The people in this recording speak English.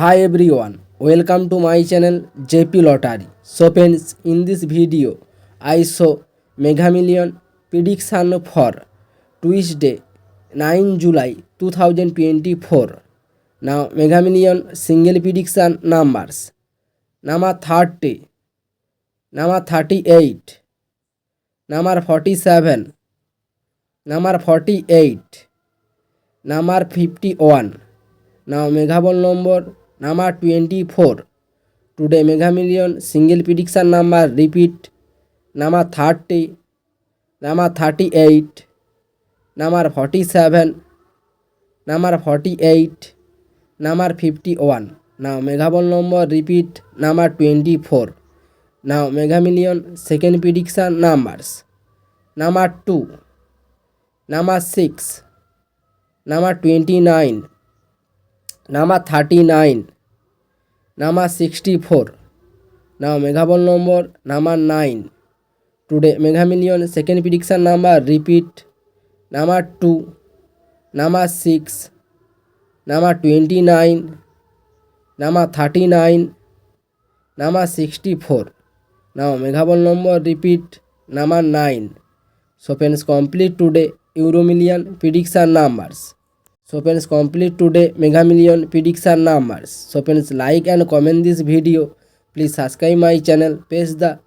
Hi everyone, welcome to my channel JP Lottery. So friends, in this video, I show Mega Million prediction for Tuesday 9 July 2024. Now Mega Million single prediction numbers. Number 30, number 38, number 47, number 48, number 51. Now Mega Ball number 24. Today Mega Million single prediction number repeat number 30, number 38, number 47, number 48, number 51. Now Mega Ball number repeat number 24. Now Mega Million second prediction numbers number 2, number 6, number 29, number 39, number 64. Now Mega Ball number 9. Today Mega Million second prediction number repeat number 2, number 6, number 29, number 39, number 64. Now Mega Ball number repeat number 9. So friends, complete today Euro Million prediction numbers. So friends, complete today Mega Million prediction numbers. So friends, like and comment this video. Please subscribe my channel. Press the